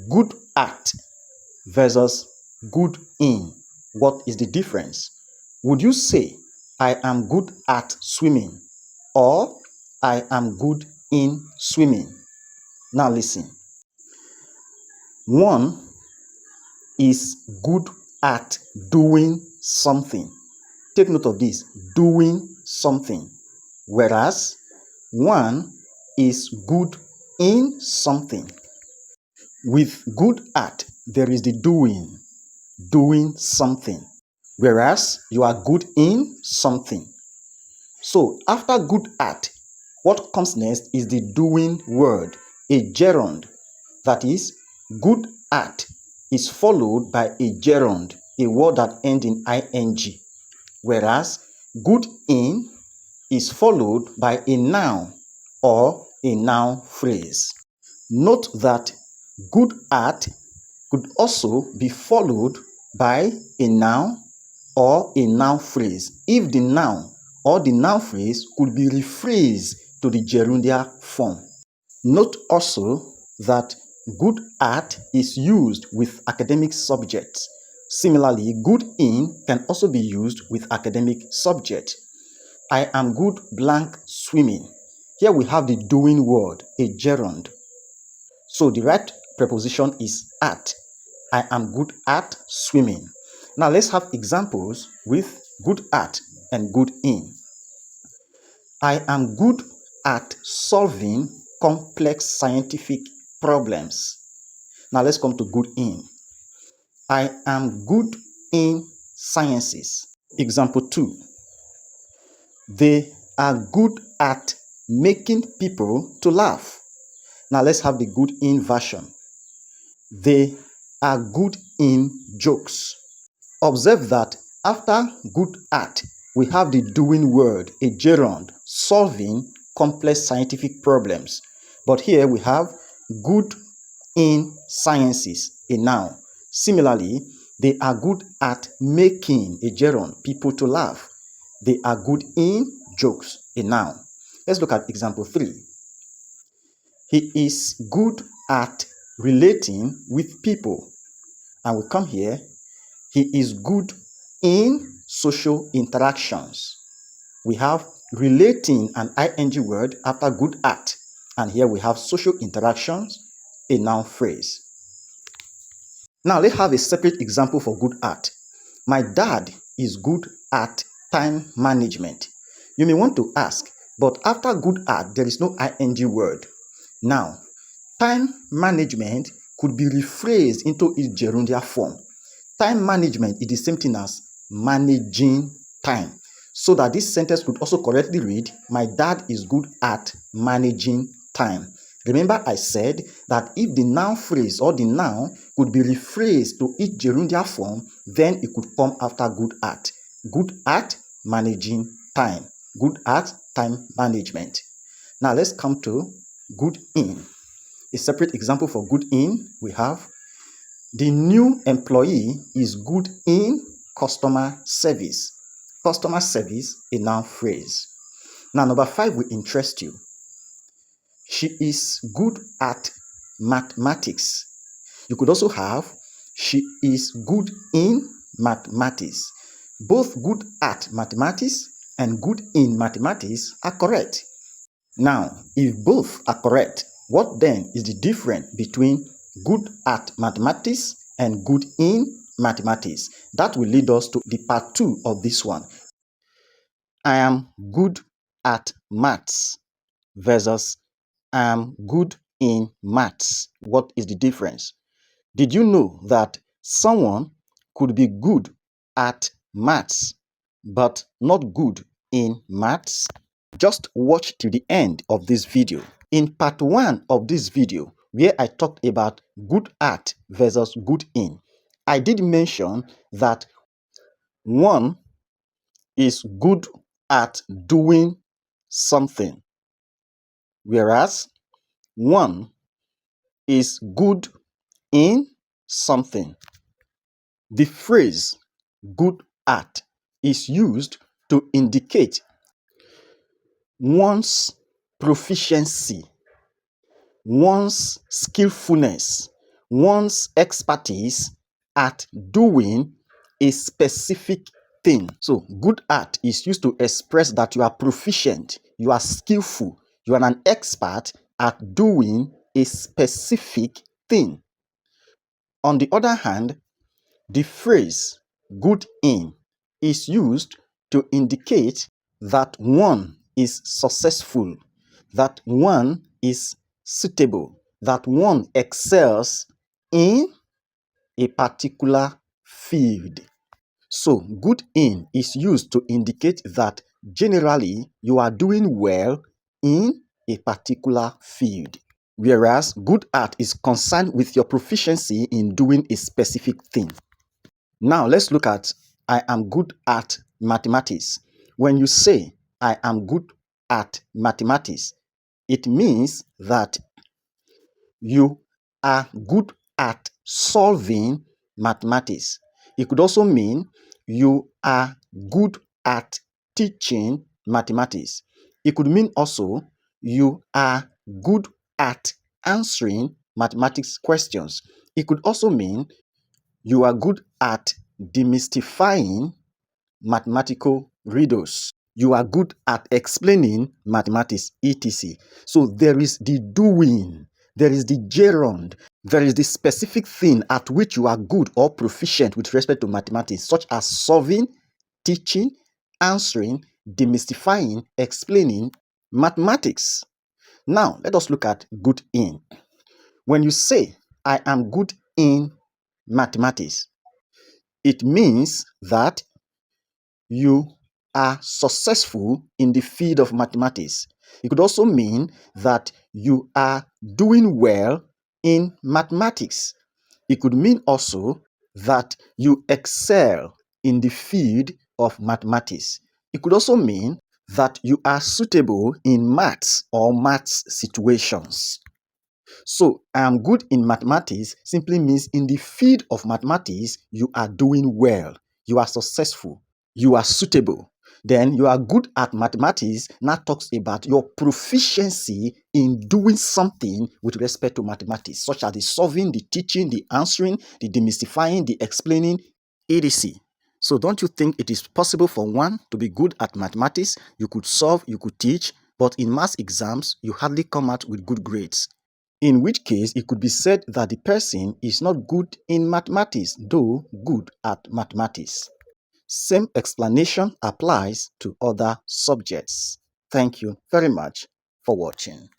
good at versus good in. What is the difference? Would you say, I am good at swimming, or I am good in swimming? Now listen. One is good at doing something. Take note of this, doing something. Whereas one is good in something. With good at, there is the doing something. Whereas you are good in something. So after good at, what comes next is the doing word, a gerund. That is, good at is followed by a gerund, a word that ends in ing. Whereas good in is followed by a noun or a noun phrase. Note that good at could also be followed by a noun or a noun phrase if the noun or the noun phrase could be rephrased to the gerundial form. Note also that good at is used with academic subjects. Similarly, good in can also be used with academic subjects. I am good blank swimming. Here we have the doing word, a gerund. So the right preposition is at. I am good at swimming. Now let's have examples with good at and good in. I am good at solving complex scientific problems. Now let's come to good in. I am good in sciences. Example 2. They are good at making people to laugh. Now let's have the good in version. They are good in jokes. Observe that after good at, we have the doing word, a gerund, solving complex scientific problems. But here we have good in sciences, a noun. Similarly, they are good at making, a gerund, people to laugh. They are good in jokes, a noun. Let's look at example 3. He is good at relating with people. And we come here. He is good in social interactions. We have relating an ing word after good at. And here we have social interactions, a noun phrase. Now let's have a separate example for good at. My dad is good at time management. You may want to ask, but after good at, there is no ing word. Now, time management could be rephrased into its gerundial form. Time management is the same thing as managing time. So that this sentence could also correctly read, my dad is good at managing time. Remember I said that if the noun phrase or the noun could be rephrased to its gerundial form, then it could come after good at. Good at managing time. Good at time management. Now let's come to good in. A separate example for good in, we have the new employee is good in customer service. Customer service, a noun phrase. Now, number 5 will interest you. She is good at mathematics. You could also have, she is good in mathematics. Both good at mathematics and good in mathematics are correct. Now, if both are correct, what then is the difference between good at mathematics and good in mathematics? That will lead us to the part 2 of this one. I am good at maths versus I am good in maths. What is the difference? Did you know that someone could be good at maths but not good in maths? Just watch to the end of this video. In part 1 of this video, where I talked about good at versus good in, I did mention that one is good at doing something, whereas one is good in something. The phrase good at is used to indicate one's proficiency, one's skillfulness, one's expertise at doing a specific thing. So, good at is used to express that you are proficient, you are skillful, you are an expert at doing a specific thing. On the other hand, the phrase good in is used to indicate that one is successful, that one is suitable, that one excels in a particular field. So, good in is used to indicate that generally you are doing well in a particular field, whereas good at is concerned with your proficiency in doing a specific thing. Now, let's look at I am good at mathematics. When you say I am good at mathematics, it means that you are good at solving mathematics. It could also mean you are good at teaching mathematics. It could mean also you are good at answering mathematics questions. It could also mean you are good at demystifying mathematical riddles. You are good at explaining mathematics, etc. So there is the doing, there is the gerund, there is the specific thing at which you are good or proficient with respect to mathematics, such as solving, teaching, answering, demystifying, explaining mathematics. Now, let us look at good in. When you say, I am good in mathematics, it means that you are successful in the field of mathematics. It could also mean that you are doing well in mathematics. It could mean also that you excel in the field of mathematics. It could also mean that you are suitable in maths or maths situations. So, I am good in mathematics simply means in the field of mathematics, you are doing well, you are successful, you are suitable. Then you are good at mathematics now talks about your proficiency in doing something with respect to mathematics, such as the solving, the teaching, the answering, the demystifying, the explaining, etc. So don't you think it is possible for one to be good at mathematics? You could solve, you could teach, but in maths exams, you hardly come out with good grades. In which case, it could be said that the person is not good in mathematics, though good at mathematics. Same explanation applies to other subjects. Thank you very much for watching.